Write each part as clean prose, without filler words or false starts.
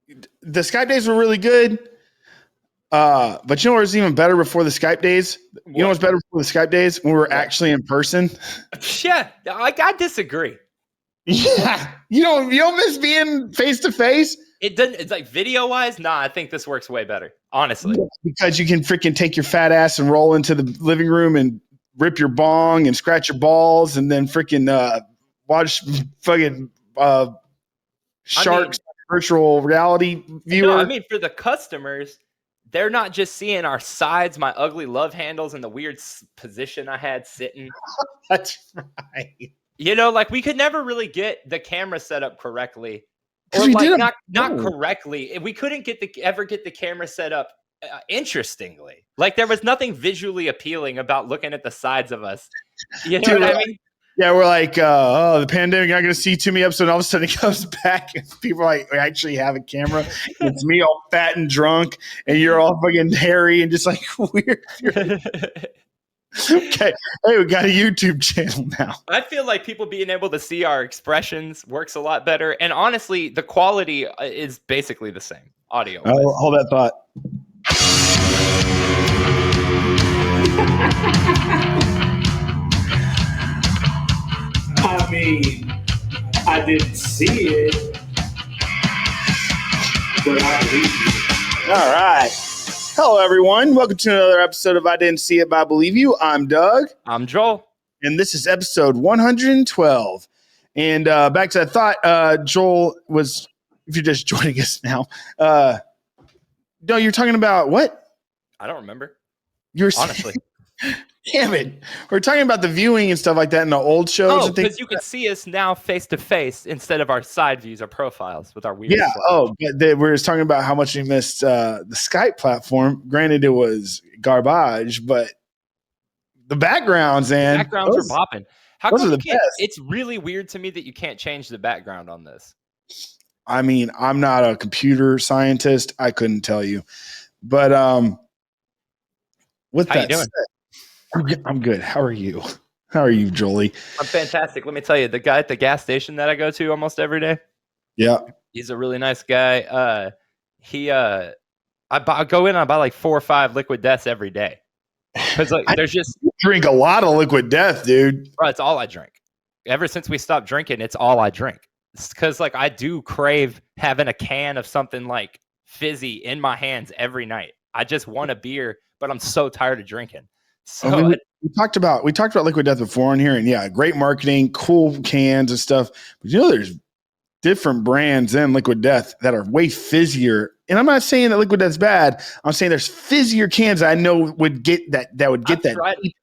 the Skype days were really good. But you know what was even better before the Skype days? You know what's better before the Skype days? When we were actually in person. Yeah, I disagree. Yeah, you don't miss being face to face. It doesn't. It's like video wise. Nah, I think this works way better. Honestly, because you can freaking take your fat ass and roll into the living room and rip your bong and scratch your balls and then freaking watch fucking sharks virtual reality viewer. No, I mean for the customers, they're not just seeing our sides, my ugly love handles, and the weird position I had sitting. That's right. You know, like we could never really get the camera set up correctly, or like not correctly. We couldn't ever get the camera set up interestingly. Like there was nothing visually appealing about looking at the sides of us. You know what I mean? Yeah, we're like, oh, the pandemic, you're not going to see too many episodes. And all of a sudden it comes back and people are like, we actually have a camera. It's me all fat and drunk and you're all fucking hairy and just like weird. Okay. Hey, we got a YouTube channel now. I feel like people being able to see our expressions works a lot better. And honestly, the quality is basically the same audio. Oh, hold that thought. I mean, I didn't see it, but I believe you. All right. Hello, everyone. Welcome to another episode of I Didn't See It, But I Believe You. I'm Doug. I'm Joel. And this is episode 112. And back to that thought, Joel was, if you're just joining us now, no, you're talking about what? I don't remember. You're honestly. Damn it. We're talking about the viewing and stuff like that in the old shows. Oh, because you can see us now face to face instead of our side views or profiles with our weird. Yeah. Oh, but we're just talking about how much we missed the Skype platform. Granted, it was garbage, but the backgrounds and backgrounds are bopping. How come you can't? It's really weird to me that you can't change the background on this. I mean, I'm not a computer scientist. I couldn't tell you, but with how that you doing? Said, I'm good. How are you? How are you, Jolie? I'm fantastic. Let me tell you, the guy at the gas station that I go to almost every day. Yeah, he's a really nice guy. I go in and I buy like 4 or 5 Liquid Deaths every day. Because like there's just drink a lot of Liquid Death, dude. Bro, it's all I drink. Ever since we stopped drinking, it's all I drink. It's because like I do crave having a can of something like fizzy in my hands every night. I just want a beer, but I'm so tired of drinking. So we talked about Liquid Death before in here, and yeah, great marketing, cool cans and stuff. But you know, there's different brands in Liquid Death that are way fizzier. And I'm not saying that Liquid Death's bad. I'm saying there's fizzier cans I know would get that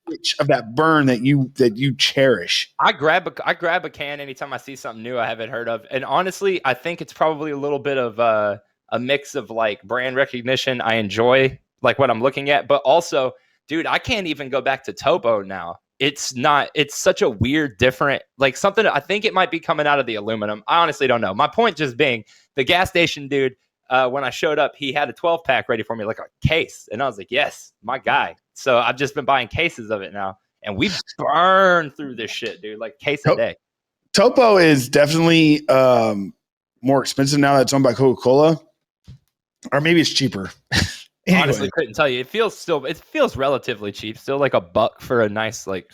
itch of that burn that you cherish. I grab a can anytime I see something new I haven't heard of. And honestly, I think it's probably a little bit of a mix of like brand recognition. I enjoy like what I'm looking at, but also, dude, I can't even go back to Topo now. It's such a weird, different, like something. I think it might be coming out of the aluminum. I honestly don't know. My point just being the gas station dude, when I showed up, he had a 12-pack ready for me, like a case. And I was like, yes, my guy. So I've just been buying cases of it now. And we burn through this shit, dude, like case a day. Topo is definitely more expensive now that it's owned by Coca-Cola. Or maybe it's cheaper. Anyway. Honestly, couldn't tell you. It feels relatively cheap. Still like $1 for a nice like.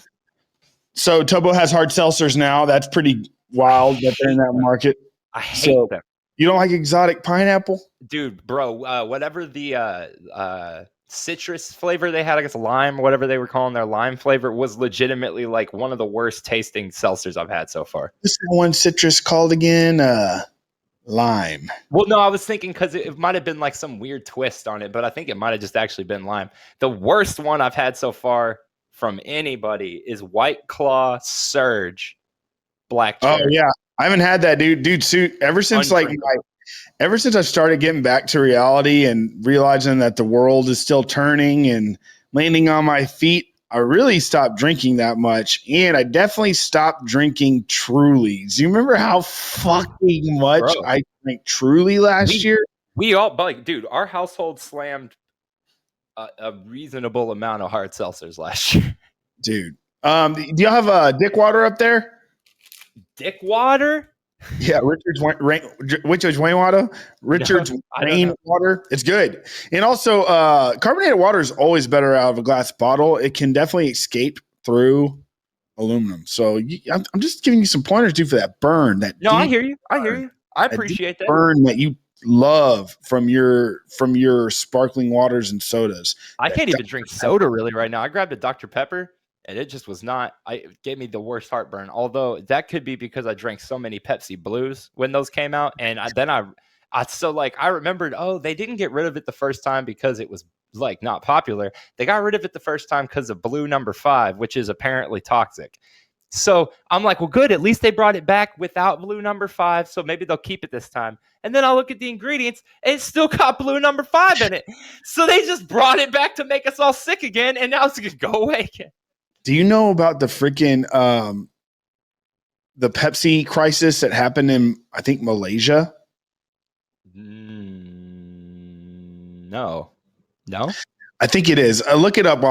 So Topo has hard seltzers now. That's pretty wild that they're in that market. I hate them. You don't like exotic pineapple? Dude, bro, whatever the citrus flavor they had, I guess lime, whatever they were calling their lime flavor, was legitimately like one of the worst tasting seltzers I've had so far. What's the one citrus called again? Lime. Well, no, I was thinking because it might have been like some weird twist on it, but I think it might have just actually been lime. The worst one I've had so far from anybody is White Claw Surge Black Cherry. Oh, yeah. I haven't had that, dude. Ever since I started getting back to reality and realizing that the world is still turning and landing on my feet, I really stopped drinking that much. And I definitely stopped drinking Truly. Do you remember how fucking much I drank Truly last year? We all, like, dude, our household slammed a reasonable amount of hard seltzers last year. Dude. Do y'all have Dick Water up there? Dick Water? Yeah, Richard's rainwater. Richard's No, I don't know. rainwater. It's good, and also carbonated water is always better out of a glass bottle. It can definitely escape through aluminum. So I'm just giving you some pointers, dude, for that burn. That No, I deep hear you. I hear burn, you. I that deep appreciate that. burn that you love from your sparkling waters and sodas. I can't even drink soda really right now. I grabbed a Dr. Pepper and it just was not, it gave me the worst heartburn. Although that could be because I drank so many Pepsi Blues when those came out. And I remembered, oh, they didn't get rid of it the first time because it was like not popular. They got rid of it the first time because of Blue number 5, which is apparently toxic. So I'm like, well, good. At least they brought it back without Blue number 5. So maybe they'll keep it this time. And then I'll look at the ingredients and it's still got Blue number 5 in it. So they just brought it back to make us all sick again. And now it's going to go away again. Do you know about the freaking the Pepsi crisis that happened in, I think, Malaysia? No. I think it is. Look it up.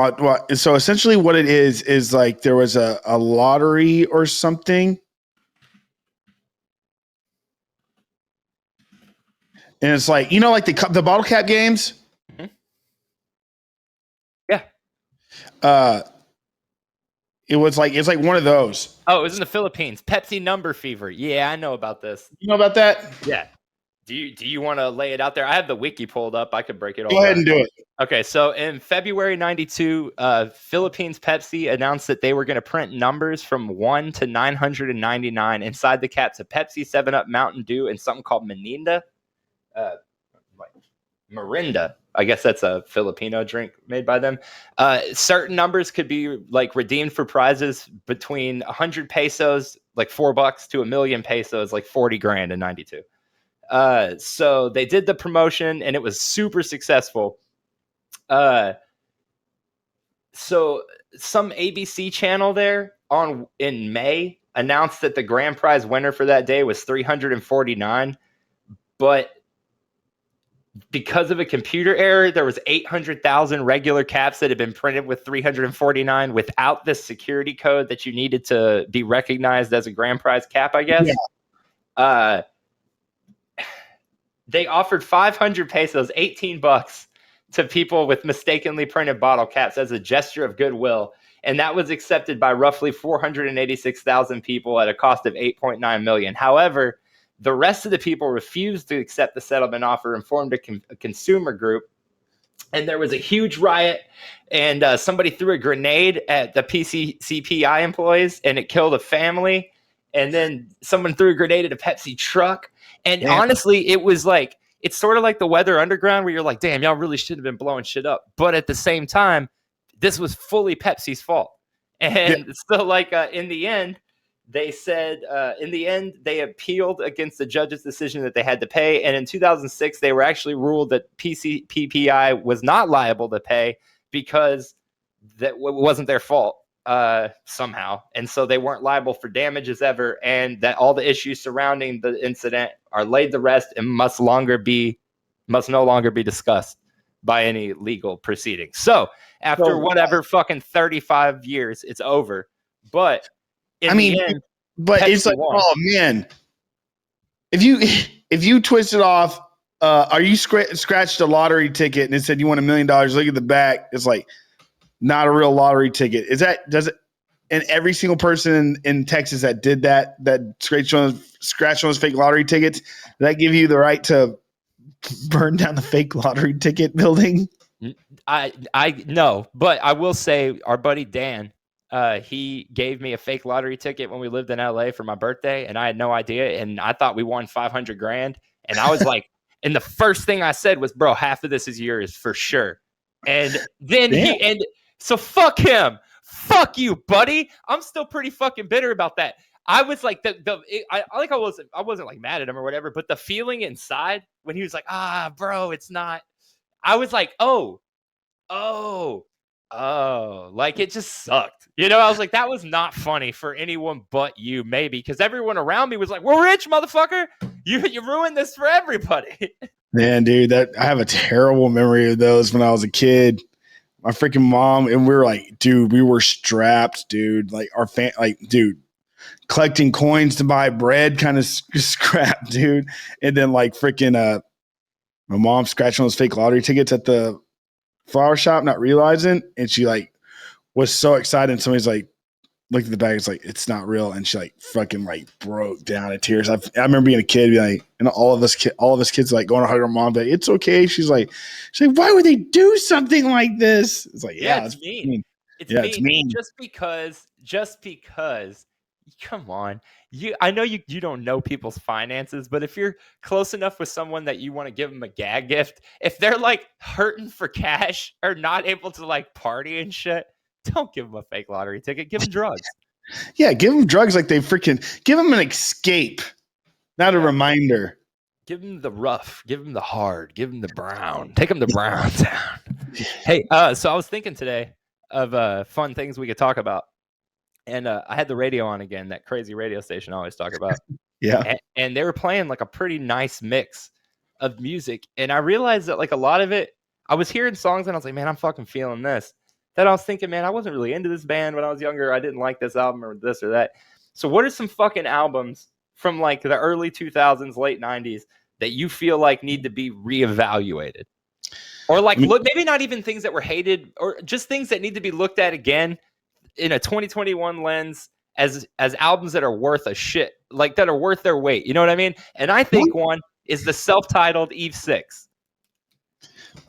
So essentially what it is like there was a lottery or something. And it's like, like the bottle cap games. Mm-hmm. Yeah. It's like one of those. Oh, it was in the Philippines. Pepsi number fever. Yeah, I know about this. You know about that? Yeah. Do you want to lay it out there? I have the wiki pulled up. I could break it all Go ahead down. and do it. Okay, so in February 92, Philippines Pepsi announced that they were going to print numbers from 1 to 999 inside the caps of Pepsi, 7-Up, Mountain Dew, and something called Mirinda. I guess that's a Filipino drink made by them. Certain numbers could be like redeemed for prizes between 100 pesos, like $4, to 1,000,000 pesos, like 40 grand in 92. So they did the promotion and it was super successful. So some ABC channel there in May announced that the grand prize winner for that day was 349, but because of a computer error, there was 800,000 regular caps that had been printed with 349 without this security code that you needed to be recognized as a grand prize cap, I guess. Yeah. They offered 500 pesos, $18, to people with mistakenly printed bottle caps as a gesture of goodwill. And that was accepted by roughly 486,000 people at a cost of 8.9 million. However, the rest of the people refused to accept the settlement offer and formed a consumer group. And there was a huge riot, and somebody threw a grenade at the PCCPI employees, and it killed a family. And then someone threw a grenade at a Pepsi truck. And honestly, it was like, it's sort of like the Weather Underground where you're like, damn, y'all really should have been blowing shit up. But at the same time, this was fully Pepsi's fault. And so like in the end, they said they appealed against the judge's decision that they had to pay. And in 2006, they were actually ruled that PCPPI was not liable to pay because that wasn't their fault somehow. And so they weren't liable for damages ever. And that all the issues surrounding the incident are laid to rest and must no longer be discussed by any legal proceedings. So after whatever fucking 35 years, it's over. But the end, but Pepsi it's like, won. Oh man, if you twist it off, are you scratched a lottery ticket and it said you won $1 million? Look at the back. It's like not a real lottery ticket. Does it? And every single person in Texas that did that scratched on those fake lottery tickets, did that give you the right to burn down the fake lottery ticket building? I no, but I will say our buddy Dan, he gave me a fake lottery ticket when we lived in LA for my birthday, and I had no idea, and I thought we won 500 grand, and I was like, and the first thing I said was, bro, half of this is yours for sure. And then so fuck him. Fuck you, buddy. I'm still pretty fucking bitter about that. I was like, I wasn't like mad at him or whatever, but the feeling inside when he was like, bro, it's not. I was like, oh, like it just sucked. I was like, that was not funny for anyone but you, maybe, because everyone around me was like, we're rich, motherfucker. You ruined this for everybody. Man, dude, I have a terrible memory of those when I was a kid. My freaking mom, and we were like, dude, we were strapped, dude. Like dude, collecting coins to buy bread kind of scrap, dude. And then like freaking my mom scratching those fake lottery tickets at the flower shop, not realizing, and she like was so excited. And somebody's like, looked at the bag, it's like, it's not real, and she like fucking like broke down in tears. I remember being a kid, be like, and all of us kids like going to hug our mom, like, it's okay. She's like, why would they do something like this? It's like, yeah, it's mean. It's mean. Just because. Come on, I know you don't know people's finances, but if you're close enough with someone that you want to give them a gag gift, if they're like hurting for cash or not able to like party and shit, don't give them a fake lottery ticket. Give them drugs. Yeah, give them drugs like they freaking give them an escape, not a reminder. Give them the rough, give them the hard, give them the brown. Take them to Brown Town. Hey, so I was thinking today of fun things we could talk about. And I had the radio on again, that crazy radio station I always talk about. Yeah. And they were playing like a pretty nice mix of music. And I realized that like a lot of it, I was hearing songs and I was like, man, I'm fucking feeling this. Then I was thinking, man, I wasn't really into this band when I was younger. I didn't like this album or this or that. So what are some fucking albums from like the early 2000s, late 90s that you feel like need to be reevaluated? Or like, look, maybe not even things that were hated, or just things that need to be looked at again in a 2021 lens as albums that are worth a shit, like that are worth their weight. You know what I mean? And I think one is the self-titled Eve 6.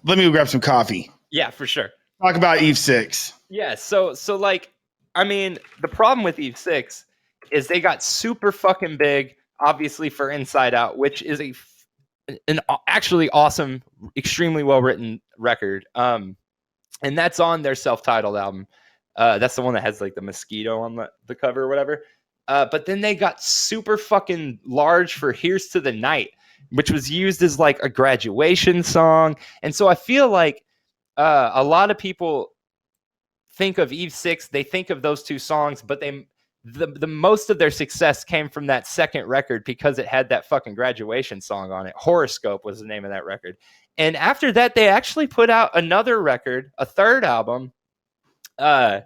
Let me go grab some coffee. Yeah, for sure. Talk about Eve 6. Yeah, so like, I mean, the problem with Eve 6 is they got super fucking big, obviously, for Inside Out, which is an actually awesome, extremely well-written record. And that's on their self-titled album. That's the one that has like the mosquito on the cover or whatever. But then they got super fucking large for Here's to the Night, which was used as like a graduation song. And so I feel like a lot of people think of Eve 6, they think of those two songs, but the most of their success came from that second record because it had that fucking graduation song on it. Horoscope was the name of that record. And after that, they actually put out another record, a third album. They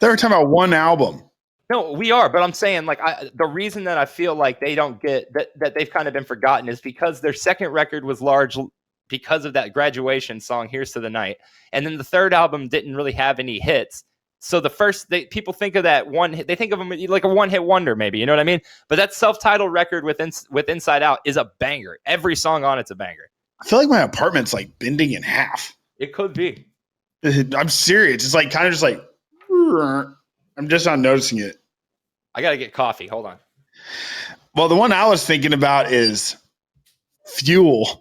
were talking about one album. No, we are, but I'm saying like the reason that I feel like they don't get that they've kind of been forgotten is because their second record was large because of that graduation song, Here's to the Night. And then the third album didn't really have any hits. So the first, people think of that one, they think of them like a one-hit wonder maybe, you know what I mean? But that self-titled record with Inside Out is a banger. Every song on it's a banger. I feel like my apartment's like bending in half. It could be. I'm serious. It's like kind of just like, I'm just not noticing it. I got to get coffee. Hold on. Well, the one I was thinking about is Fuel.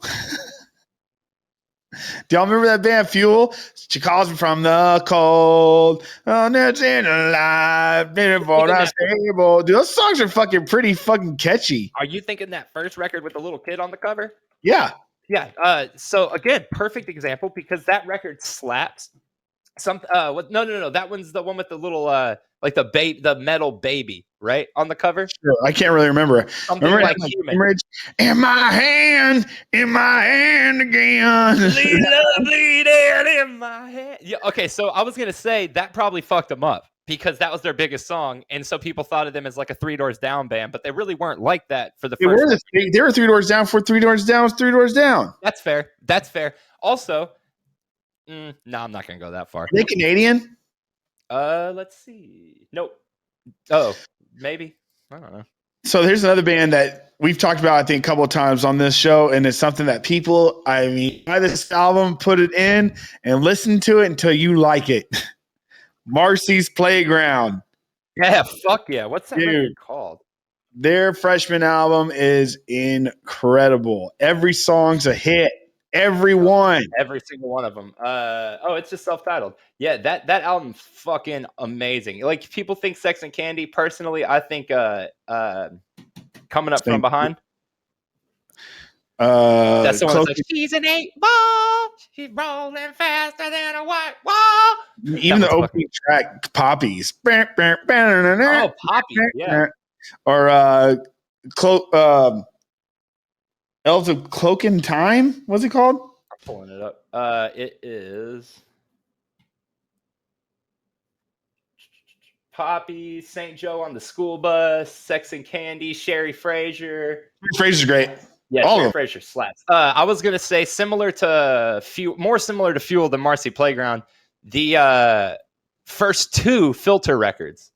Do y'all remember that band Fuel? She calls me from the cold. Oh, that's in alive. Dude, those songs are fucking pretty fucking catchy. Are you thinking that first record with the little kid on the cover? Yeah. Yeah. So again, perfect example because that record slaps. No. That one's the one with the little like the metal baby, right? On the cover. Sure. I can't really remember. Something like Human. In my hand again. Bleeding in my hand. Yeah. Okay. So I was gonna say that probably fucked them up because that was their biggest song, and so people thought of them as like a Three Doors Down band, but they really weren't like that for the first. They were Three Doors Down for Three Doors Down was Three Doors Down. That's fair. Also. No, I'm not going to go that far. Are they Canadian? Let's see. Nope. Oh, maybe. I don't know. So here's another band that we've talked about, I think, a couple of times on this show, and it's something that people, buy this album, put it in, and listen to it until you like it. Marcys Playground. Yeah, fuck yeah. What's that record called? Their freshman album is incredible. Every song's a hit. Every single one of them. It's just self-titled. Yeah, that album's fucking amazing. Like people think Sex and Candy. Personally, I think Coming Up From Behind. That's the one that's like, she's an 8-ball. She's rolling faster than a white wall. Even the opening track, Poppies. Oh, Poppy, yeah. Or Elves of Cloak and Time? What's it called? I'm pulling it up. It is Poppy, St. Joe on the School Bus, Sex and Candy, Sherry Frazier. Fraser's great. Yeah, All Sherry of them. Frazier slaps. I was gonna say more similar to Fuel than Marcys Playground. The first two Filter records.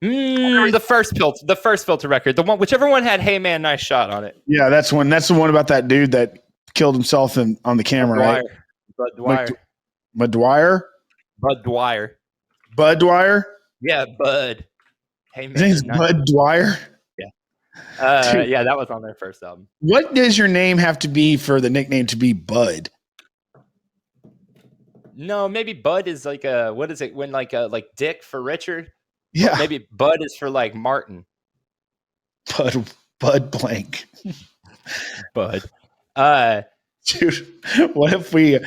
The first Filter record, whichever one had "Hey Man, Nice Shot" on it. Yeah, that's one. That's the one about that dude that killed himself on the camera, right? Bud Dwyer. Bud Dwyer. Bud Dwyer. Bud Dwyer. Yeah, Bud. Hey man, His name's Bud Dwyer. Yeah, that was on their first album. What does your name have to be for the nickname to be Bud? No, maybe Bud is like what is it when like Dick for Richard? Yeah, or maybe Bud is for like Martin. Bud blank. Bud. Dude, what if we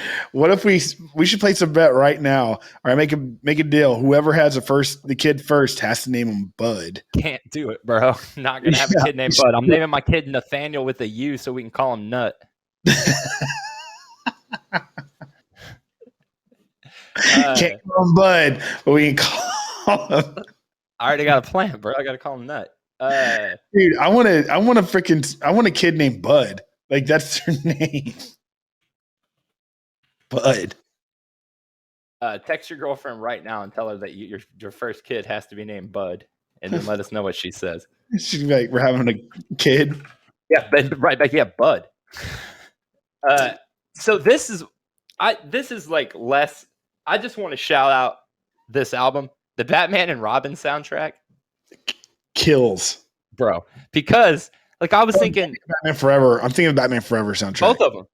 should play some bet right now? All right, make a deal. Whoever has the kid first has to name him Bud. Can't do it, bro. Not gonna have a kid named Bud. I'm naming my kid Nathaniel with a U so we can call him Nut. Can't call him Bud, but we can call him. I already got a plan, bro. I gotta call him Nut. Dude, I want a kid named Bud. Like that's their name. Bud. Text your girlfriend right now and tell her that your first kid has to be named Bud, and then let us know what she says. She's like, we're having a kid. Yeah, right back. Yeah, Bud. So this is like less. I just want to shout out this album, the Batman and Robin soundtrack. Kills, bro. Because like I was thinking, Batman Forever. I'm thinking of Batman Forever soundtrack.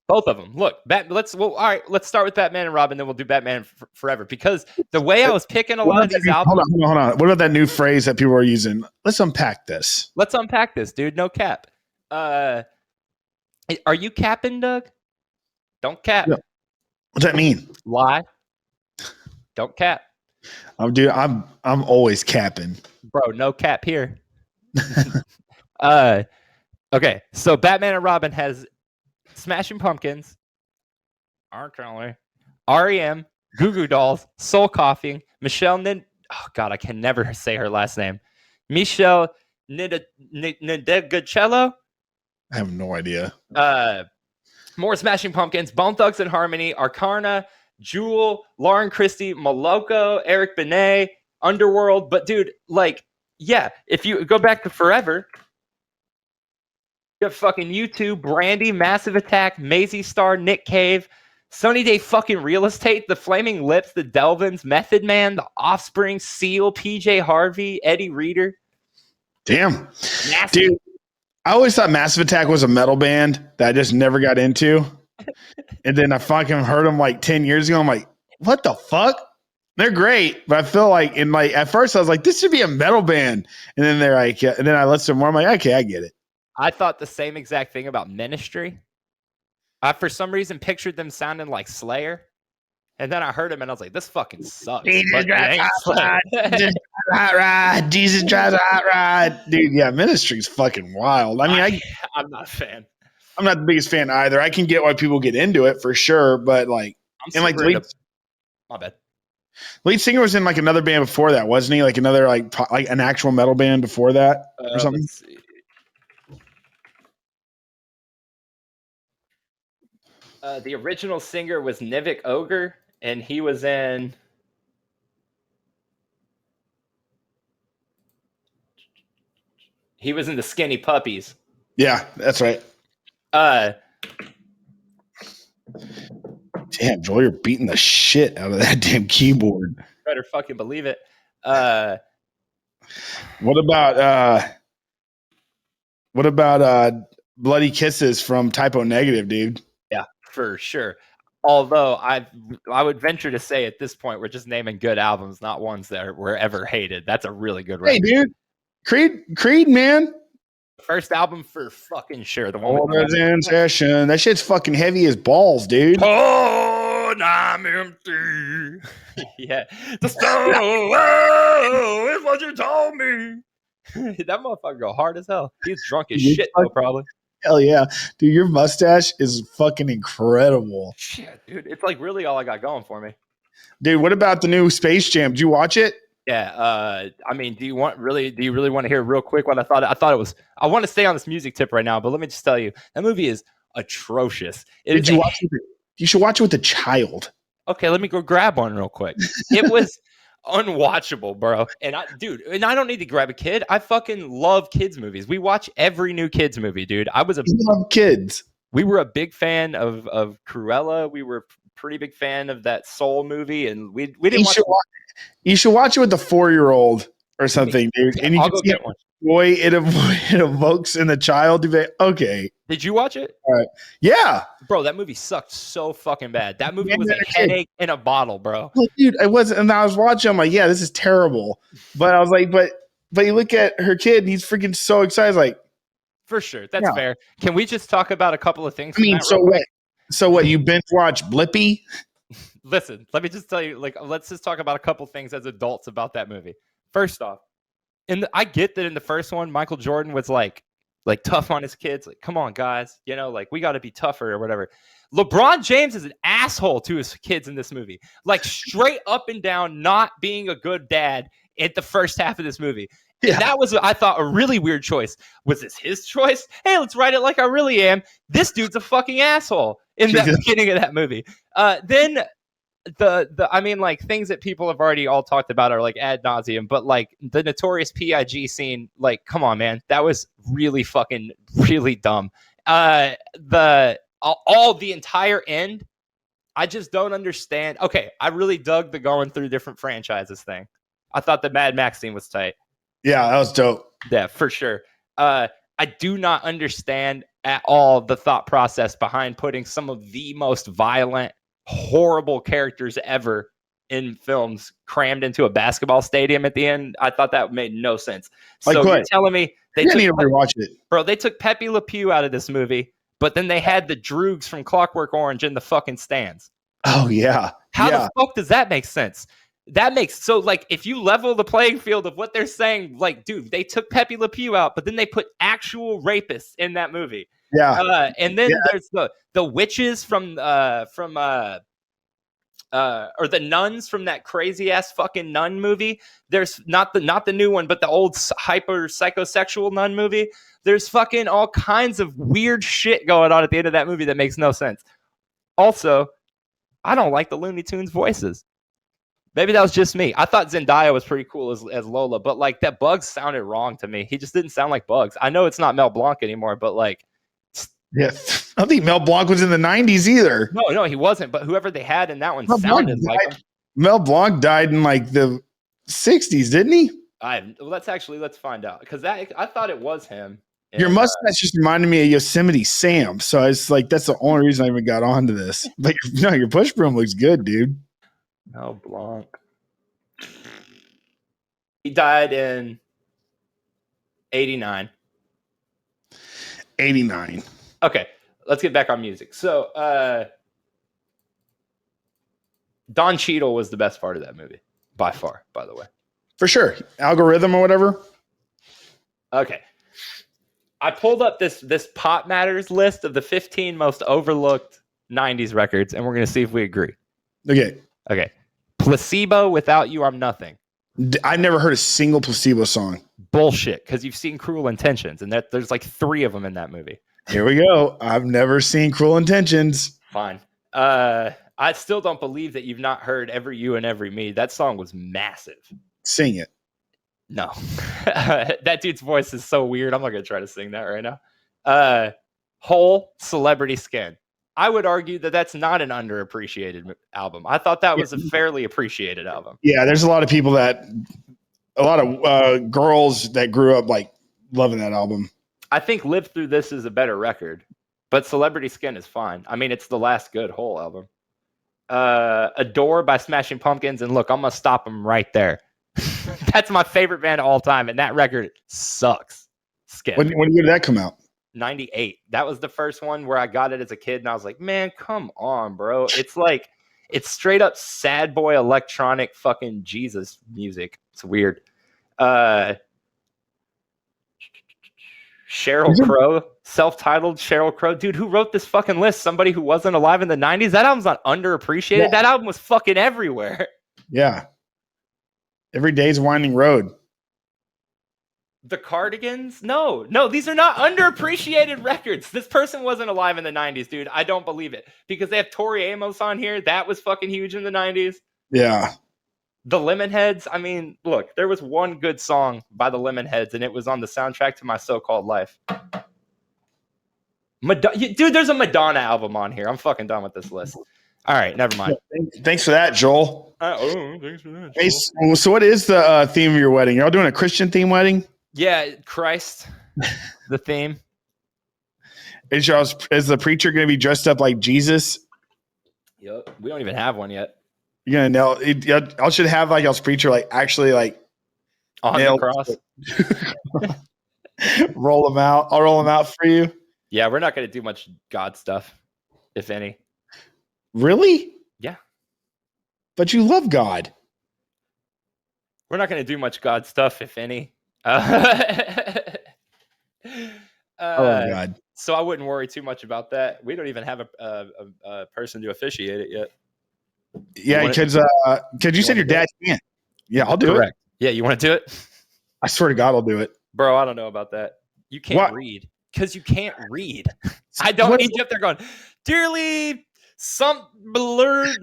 Both of them. Look, all right. Let's start with Batman and Robin, then we'll do Batman Forever. Because the way I was picking a lot of these albums. Hold on. What about that new phrase that people are using? Let's unpack this. Let's unpack this, dude. No cap. Are you capping, Doug? Don't cap. Yeah. What's that mean? Lie. Don't cap. I'm always capping. Bro, no cap here. Okay, so Batman and Robin has Smashing Pumpkins, R. Kelly, REM, Goo Goo Dolls, Soul Coughing, Michelle oh god, I can never say her last name. Michelle Nidegucello. I have no idea. More Smashing Pumpkins, Bone Thugs and Harmony, Arcana, Jewel, Lauren Christie, Moloko, Eric Benet, Underworld. But dude, like, yeah, if you go back to Forever, you have fucking U2, Brandy, Massive Attack, Maisie Star, Nick Cave, Sunny Day fucking Real Estate, The Flaming Lips, The Delvins, Method Man, The Offspring, Seal, PJ Harvey, Eddie Reader. Damn. Nasty. Dude, I always thought Massive Attack was a metal band that I just never got into. And then I fucking heard them like 10 years ago. I'm like, what the fuck? They're great. But I feel like at first I was like, this should be a metal band. And then they're like, and then I listened more. I'm like, okay, I get it. I thought the same exact thing about Ministry. I, for some reason, pictured them sounding like Slayer. And then I heard him and I was like, this fucking sucks. Jesus drives hot ride. Jesus drives a hot ride. Dude, yeah, Ministry's fucking wild. I mean, I'm not a fan. I'm not the biggest fan either. I can get why people get into it for sure, but like, my bad. Lead singer was in like another band before that, wasn't he? Like another like an actual metal band before that or something. Let's see. The original singer was Nivik Ogre, and he was in. He was in the Skinny Puppies. Yeah, that's right. Damn, Joel, you're beating the shit out of that damn keyboard. Better fucking believe it. What about Bloody Kisses from Typo Negative, dude? Yeah, for sure. Although I would venture to say at this point we're just naming good albums, not ones that were ever hated. That's a really good record. Hey, dude, Creed, man. First album for fucking sure. The one with in session. That shit's fucking heavy as balls, dude. Oh, I'm empty. Yeah. The stone is what you told me. That motherfucker go hard as hell. He's drunk as shit, though, probably. Hell yeah. Dude, your mustache is fucking incredible. Shit, dude. It's like really all I got going for me. Dude, what about the new Space Jam? Did you watch it? Yeah. I mean, do you really want to hear real quick what I thought? I thought it was. I want to stay on this music tip right now, but let me just tell you, that movie is atrocious. Did you watch it? You should watch it with a child. Okay, let me go grab one real quick. It was unwatchable, bro. And I don't need to grab a kid. I fucking love kids movies. We watch every new kids movie, dude. You love kids. We were a big fan of Cruella. We were a pretty big fan of that Soul movie, and we didn't watch. You should watch it with a 4-year-old or something, dude. And you I'll can go see get one. Boy, it evokes in the child to be okay. Did you watch it? All right. Yeah, bro. That movie sucked so fucking bad. That movie was a headache in a bottle, bro. Well, dude, it wasn't. And I was watching. I'm like, yeah, this is terrible. But I was like, but you look at her kid, and he's freaking so excited. Like, for sure, that's fair. Can we just talk about a couple of things? I mean, so what? You binge watch Blippi? Listen, let me just tell you. Like, let's just talk about a couple things as adults about that movie. First off, I get that in the first one, Michael Jordan was like tough on his kids. Like, come on, guys, like we got to be tougher or whatever. LeBron James is an asshole to his kids in this movie, like straight up and down, not being a good dad at the first half of this movie. Yeah. And that was, I thought, a really weird choice. Was this his choice? Hey, let's write it like I really am. This dude's a fucking asshole in the beginning of that movie. Then I mean, like, things that people have already all talked about are like ad nauseum, but like the Notorious P.I.G. scene, like, come on, man, that was really fucking really dumb. The entire end, I just don't understand. Okay, I really dug the going through different franchises thing. I thought the Mad Max scene was tight. Yeah, that was dope. Yeah, for sure. I do not understand at all the thought process behind putting some of the most violent, horrible characters ever in films crammed into a basketball stadium at the end. I thought that made no sense. Like so what? You're telling me they need to rewatch it, bro? They took Pepe Le Pew out of this movie, but then they had the Droogs from Clockwork Orange in the fucking stands. Oh yeah. How the fuck does that make sense? That makes so like if you level the playing field of what they're saying, like, dude, they took Pepe Le Pew out, but then they put actual rapists in that movie. Yeah. And then there's the witches from or the nuns from that crazy ass fucking nun movie. There's not the new one, but the old hyper psychosexual nun movie. There's fucking all kinds of weird shit going on at the end of that movie that makes no sense. Also, I don't like the Looney Tunes voices. Maybe that was just me. I thought Zendaya was pretty cool as Lola, but like that Bugs sounded wrong to me. He just didn't sound like Bugs. I know it's not Mel Blanc anymore, but like, yeah, I don't think Mel Blanc was in the 90s either. No, he wasn't. But whoever they had in that one sounded like him. Mel Blanc died in like the 60s, didn't he? Let's find out, because I thought it was him. And, your mustache just reminded me of Yosemite Sam, so it's like that's the only reason I even got onto this. But no, your push broom looks good, dude. Mel Blanc. He died in 89. 89. Okay, let's get back on music. So, Don Cheadle was the best part of that movie, by far, by the way. For sure. Algorithm or whatever. Okay. I pulled up this Pop Matters list of the 15 most overlooked 90s records, and we're going to see if we agree. Okay. Placebo, Without You, I'm Nothing. I never heard a single Placebo song. Bullshit, because you've seen Cruel Intentions, and there's like 3 of them in that movie. Here we go. I've never seen Cruel Intentions. Fine. I still don't believe that you've not heard Every You and Every Me. That song was massive. Sing it. No. That dude's voice is so weird. I'm not going to try to sing that right now. Whole, Celebrity Skin. I would argue that that's not an underappreciated album. I thought that was a fairly appreciated album. Yeah, there's a lot of people a lot of girls that grew up like loving that album. I think Live Through This is a better record, but Celebrity Skin is fine. I mean, it's the last good Whole album. Adore by Smashing Pumpkins, and look, I'm going to stop them right there. That's my favorite band of all time, and that record sucks. Skin. When did that come out? 98. That was the first one where I got it as a kid, and I was like, man, come on, bro. It's like, it's straight up sad boy electronic fucking Jesus music. It's weird. Sheryl Crow, self-titled Sheryl Crow. Dude, who wrote this fucking list? Somebody who wasn't alive in the 90s? That album's not underappreciated. Yeah. That album was fucking everywhere. Yeah. Every day's a winding road. The Cardigans? No, these are not underappreciated records. This person wasn't alive in the 90s, dude. I don't believe it. Because they have Tori Amos on here. That was fucking huge in the 90s. Yeah. The Lemonheads. I mean, look, there was one good song by the Lemonheads, and it was on the soundtrack to My So-Called Life. Dude, there's a Madonna album on here. I'm fucking done with this list. All right, never mind. Thanks for that, Joel. Thanks for that, Joel. Hey, so what is the theme of your wedding? Y'all doing a Christian theme wedding? Yeah, Christ, the theme. Is the preacher going to be dressed up like Jesus? Yep. We don't even have one yet. You're going to nail. I should have like y'all's preacher like actually like on the cross. Roll them out. I'll roll them out for you. Yeah, we're not going to do much God stuff, if any. Really? Yeah. But you love God. We're not going to do much God stuff, if any. Oh God. So I wouldn't worry too much about that. We don't even have a person to officiate it yet. Yeah, because you said your dad can't. Yeah, I'll do it. Yeah, you want to do it? I swear to God, I'll do it. Bro, I don't know about that. You can't read. Because you can't read. I don't need you up there going, dearly some beloved,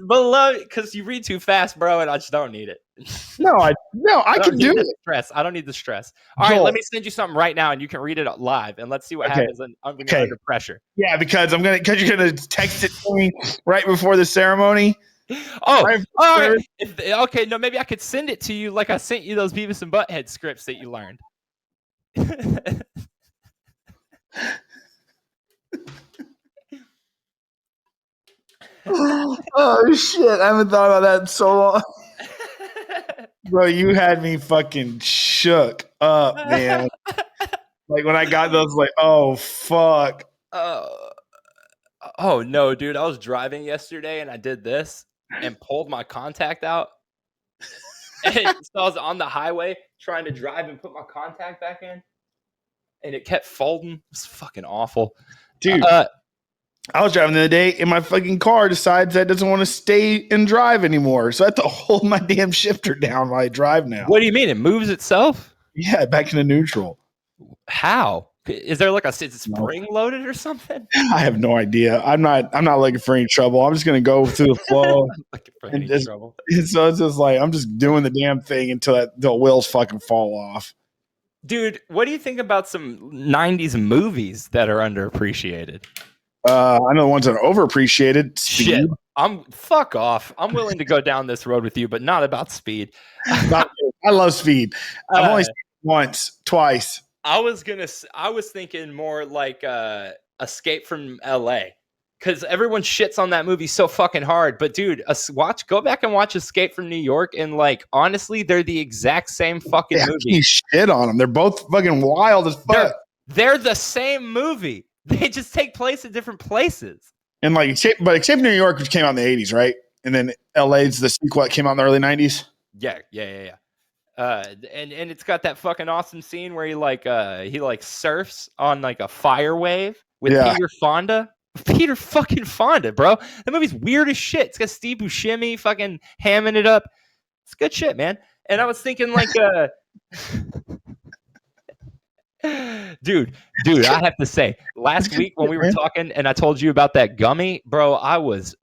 because you read too fast, bro, and I just don't need it. No, I can do it. Stress. I don't need the stress. All right, let me send you something right now, and you can read it live, and let's see what happens under pressure. Yeah, because you're gonna text it to me right before the ceremony. Oh, all right. Okay, no, maybe I could send it to you like I sent you those Beavis and Butthead scripts that you learned. Oh shit! I haven't thought about that in so long. Bro, you had me fucking shook up, man. Like when I got those, like, oh fuck. Oh no, dude! I was driving yesterday and I did this and pulled my contact out. And so I was on the highway trying to drive and put my contact back in, and it kept folding. It was fucking awful, dude. I was driving the other day, and my fucking car decides that it doesn't want to stay and drive anymore. So I have to hold my damn shifter down while I drive now. What do you mean? It moves itself? Yeah, back into neutral. How? Is there like is it spring loaded or something? I have no idea. I'm not looking for any trouble. I'm just gonna go through the flow. Trouble. So it's just like I'm just doing the damn thing until the wheels fucking fall off. Dude, what do you think about some 90s movies that are underappreciated? I know the ones that are overappreciated. Shit. Fuck off. I'm willing to go down this road with you, but not about Speed. I love Speed. I've only seen it once, twice. I was thinking more like Escape from LA. Because everyone shits on that movie so fucking hard. But dude, go back and watch Escape from New York, and like honestly, they're the exact same fucking movie. You shit on them. They're both fucking wild as fuck. They're the same movie. They just take place in different places. And like, Escape from New York, which came out in the 80s, right? And then LA's the sequel that came out in the early 90s. Yeah. And it's got that fucking awesome scene where he surfs on like a fire wave with Peter Fonda. Peter fucking Fonda, bro. That movie's weird as shit. It's got Steve Buscemi fucking hamming it up. It's good shit, man. And I was thinking like Dude, I have to say, last week when we were talking and I told you about that gummy, bro, I was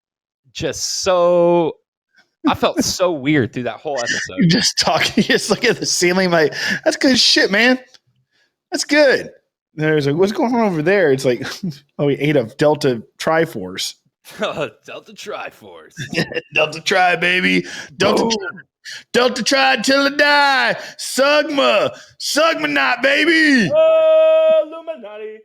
just I felt so weird through that whole episode. You're just talking, you just look at the ceiling like, that's good shit, man. That's good. And there's like, what's going on over there? It's like, oh, we ate a Delta Triforce. Delta Triforce. Delta Tri, baby. Delta Tri till I die. Sugmanut, baby. Oh, Illuminati.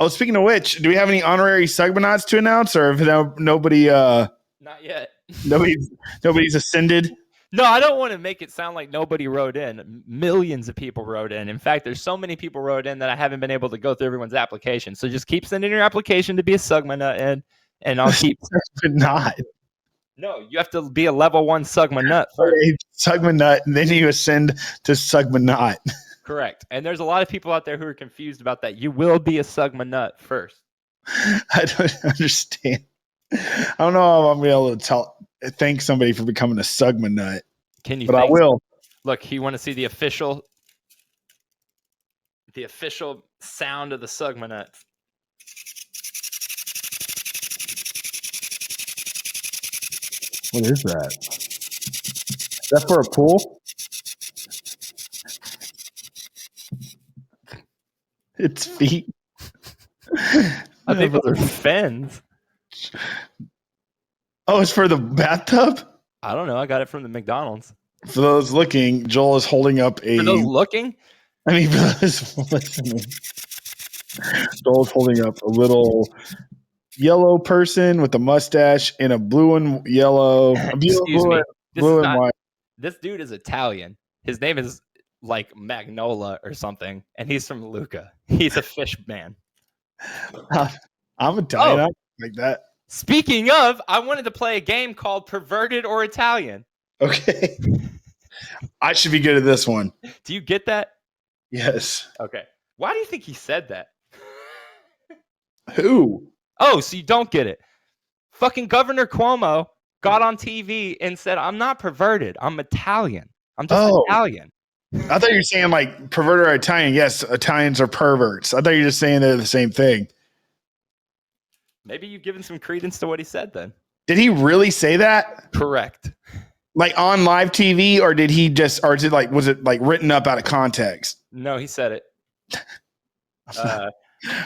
Speaking of which, do we have any honorary Sugmanuts to announce, or if nobody? Not yet. Nobody's ascended. No, I don't want to make it sound like nobody wrote in. Millions of people wrote in. In fact, there's so many people wrote in that I haven't been able to go through everyone's application. So just keep sending your application to be a Sugmanut, and I'll keep. Not. No, you have to be a level 1 Sugmanut first. Sugmanut, and then you ascend to Sugmanut. Correct. And there's a lot of people out there who are confused about that. You will be a Sugmanut first. I don't understand. I don't know how I'm going to be able to thank somebody for becoming a Sugmanut. Can you? But I will. Look, you want to see the official sound of the Sugmanuts. What is that? Is that for a pool? It's feet. I think those are fins. Oh, it's for the bathtub? I don't know. I got it from the McDonald's. For those looking, Joel is holding up a... For those looking? I mean, for those listening. Joel's holding up a little yellow person with a mustache and a blue and yellow... Excuse me. Blue and white. This dude is Italian. His name is like Magnola or something, and he's from Lucca. He's a fish man. I'm Italian. I like that. Speaking of, I wanted to play a game called Perverted or Italian. Okay. I should be good at this one. Do you get that? Yes. Okay. Why do you think he said that? Who? Oh, so you don't get it. Fucking Governor Cuomo got on TV and said, I'm not perverted. I'm Italian. I'm just Italian. I thought you were saying like perverted or Italian. Yes, Italians are perverts. I thought you were just saying they're the same thing. Maybe you've given some credence to what he said then. Did he really say that? Correct. Like on live TV, or did he just, or is it like, was it like written up out of context? No, he said it.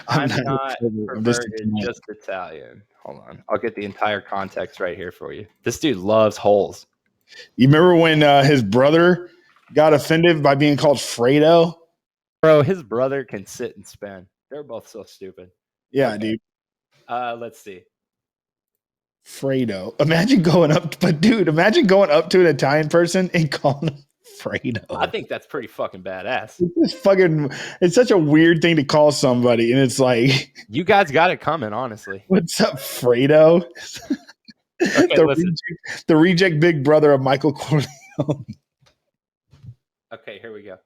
I'm not perverted, just Italian. Hold on. I'll get the entire context right here for you. This dude loves holes. You remember when his brother got offended by being called Fredo? Bro, his brother can sit and spin. They're both so stupid. Yeah, okay. Dude. Let's see. Fredo. Imagine going up to an Italian person and calling him Fredo. I think that's pretty fucking badass. It's such a weird thing to call somebody, and it's like, you guys got it coming, honestly. What's up, Fredo? Okay, the reject big brother of Michael Corleone. Okay, here we go.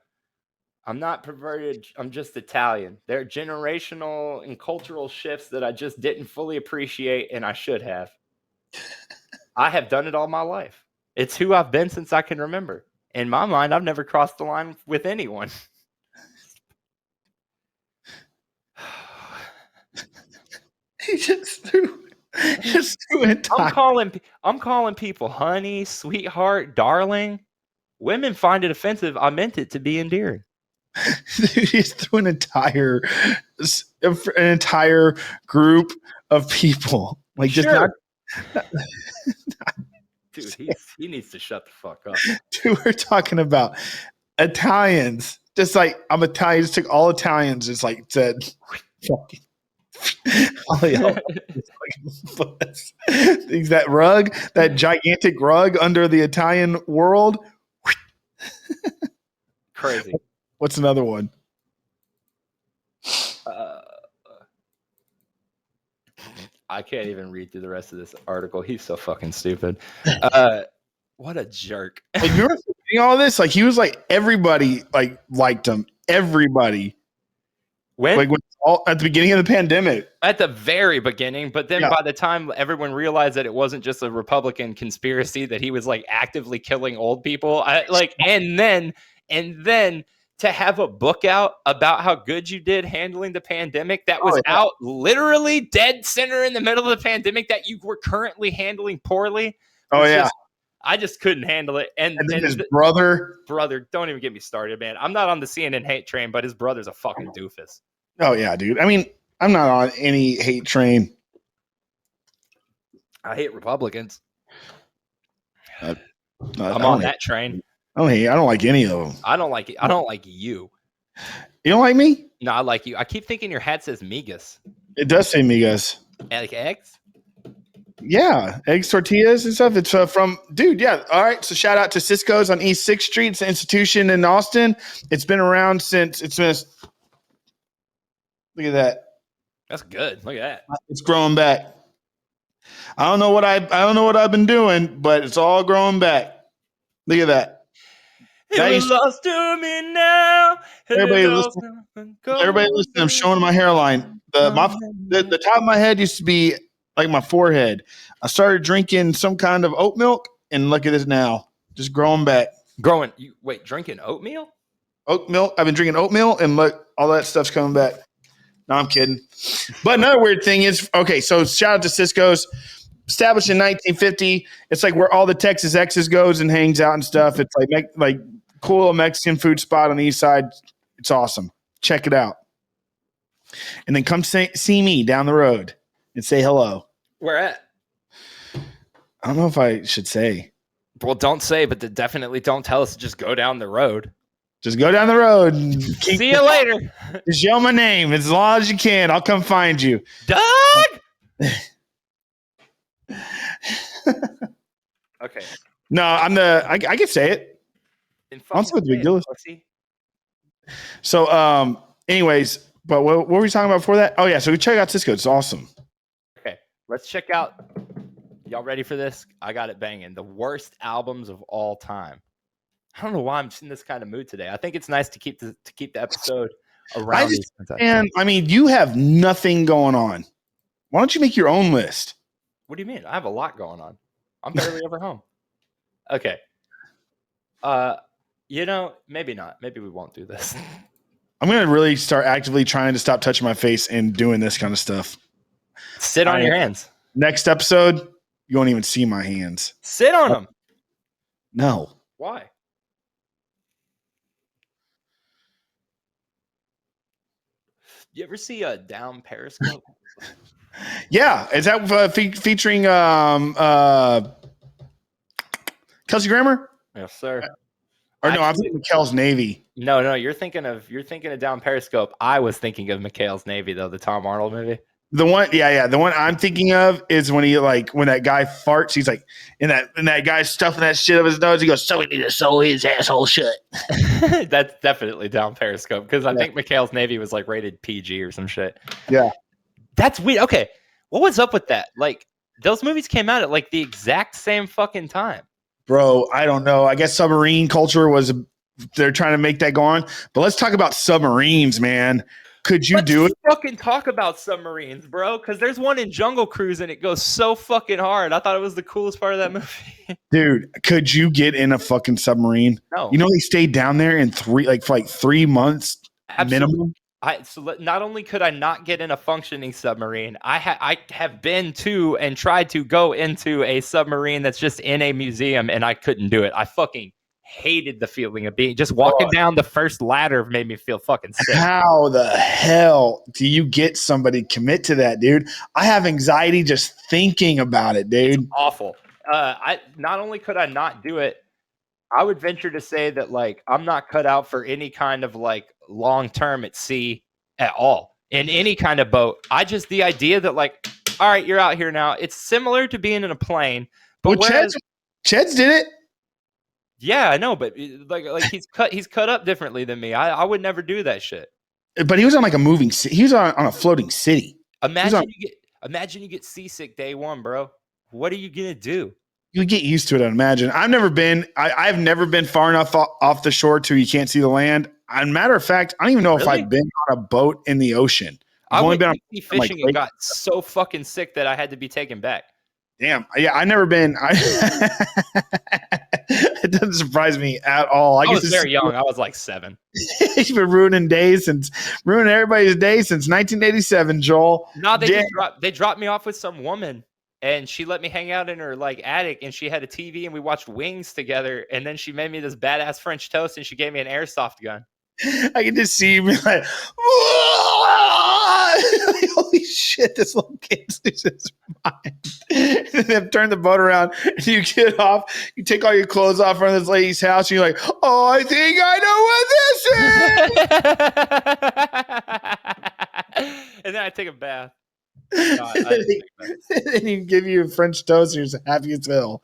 I'm not perverted. I'm just Italian. There are generational and cultural shifts that I just didn't fully appreciate, and I should have. I have done it all my life. It's who I've been since I can remember. In my mind, I've never crossed the line with anyone. He just threw it. I'm calling people honey, sweetheart, darling. Women find it offensive. I meant it to be endearing. He just threw an entire group of people. Like, sure. just not. Dude, he needs to shut the fuck up. Dude, we're talking about Italians. Just like, I'm Italian. Just took all Italians. Just like said, fucking. That rug, that gigantic rug under the Italian world. Crazy. What's another one? I can't even read through the rest of this article. He's so fucking stupid. What a jerk. Like, you were reading all this? Like, he was like, everybody like liked him. Everybody. When all at the beginning of the pandemic. At the very beginning, but then by the time everyone realized that it wasn't just a Republican conspiracy, that he was like actively killing old people, and then to have a book out about how good you did handling the pandemic that was out literally dead center in the middle of the pandemic that you were currently handling poorly. I just couldn't handle it. And then his brother, don't even get me started, man. I'm not on the CNN hate train, but his brother's a fucking doofus. Oh yeah, dude. I mean, I'm not on any hate train. I hate Republicans. I'm on that train. I don't like any of them. I don't like it. I don't like you. You don't like me? No, I like you. I keep thinking your hat says migas. It does say migas. Like eggs? Yeah, eggs, tortillas, and stuff. It's from, dude. Yeah. All right. So shout out to Cisco's on East 6th Street. It's an institution in Austin. It's been around since it's been. Look at that. That's good. Look at that. It's growing back. I don't know what I've been doing, but it's all growing back. Look at that. You're lost to me now. Everybody listen. Everybody listen. I'm showing my hairline. The top of my head used to be like my forehead. I started drinking some kind of oat milk, and look at this now, just growing back. Drinking oatmeal? Oat milk. I've been drinking oatmeal, and look, all that stuff's coming back. No, I'm kidding. But another weird thing is, okay, so shout out to Cisco's. Established in 1950. It's like where all the Texas Exes goes and hangs out and stuff. It's like cool little Mexican food spot on the east side. It's awesome. Check it out. And then come see me down the road and say hello. Where at? I don't know if I should say. Well, don't say, but definitely don't tell us. Just go down the road. Just go down the road. See you later. Just yell my name as long as you can. I'll come find you. Doug! Okay. No, I can say it. I'm supposed to be good. So, anyways, but what were we talking about before that? Oh yeah, so we check out Cisco. It's awesome. Okay, let's check out. Y'all ready for this? I got it banging. The worst albums of all time. I don't know why I'm in this kind of mood today. I think it's nice to keep the episode around. And I mean, you have nothing going on. Why don't you make your own list? What do you mean? I have a lot going on. I'm barely ever home. Okay. Maybe not. Maybe we won't do this. I'm going to really start actively trying to stop touching my face and doing this kind of stuff. Sit on your hands. Next episode, you won't even see my hands. Sit on them. No. Why? You ever see a down Periscope? Yeah. Is that featuring Kelsey Grammer? Yes, sir. Or no, I'm thinking Mikhail's Navy. No, you're thinking of down Periscope. I was thinking of Mikhail's Navy though, the Tom Arnold movie. The one, yeah. The one I'm thinking of is when when that guy farts, he's like, and that guy's stuffing that shit up his nose. He goes, "So we need to sew his asshole shut." That's definitely down Periscope because I think Mikhail's Navy was like rated PG or some shit. Yeah, that's weird. Okay, what was up with that? Like those movies came out at like the exact same fucking time. Bro, I don't know. I guess submarine culture they're trying to make that go on. But let's talk about submarines, man. Could you do it? Fucking talk about submarines, bro. Because there's one in Jungle Cruise and it goes so fucking hard. I thought it was the coolest part of that movie. Dude, could you get in a fucking submarine? No. You know they stayed down there in for 3 months minimum. So not only could I not get in a functioning submarine, I have been to and tried to go into a submarine that's just in a museum, and I couldn't do it. I fucking hated the feeling of being just walking down the first ladder. Made me feel fucking sick. How the hell do you get somebody to commit to that, dude? I have anxiety just thinking about it, dude. It's awful. I not only could I not do it, I would venture to say that like I'm not cut out for any kind of like long term at sea at all in any kind of boat. The idea that like, all right, you're out here now. It's similar to being in a plane, but Ched's did it. Yeah, I know, but like he's cut up differently than me. I would never do that shit. But he was on like a moving city. He was on a floating city. Imagine you get seasick day one, bro. What are you gonna do? You get used to it, I'd imagine. I've never been far enough off the shore to you can't see the land. As a matter of fact, I don't even know if I've been on a boat in the ocean. I've only been on fishing and got so fucking sick that I had to be taken back. Damn. Yeah, I've never been. It doesn't surprise me at all. I was very young. I was like 7. You've been ruining everybody's day since 1987, Joel. No, they dropped me off with some woman. And she let me hang out in her like attic, and she had a TV, and we watched Wings together. And then she made me this badass French toast, and she gave me an airsoft gun. I can just see you like, holy shit, this little kid's losing his mind. And then turn the boat around, and you get off. You take all your clothes off from this lady's house, and you're like, oh, I think I know what this is. And then I take a bath. And he give you a French toast, and you're happy as hell.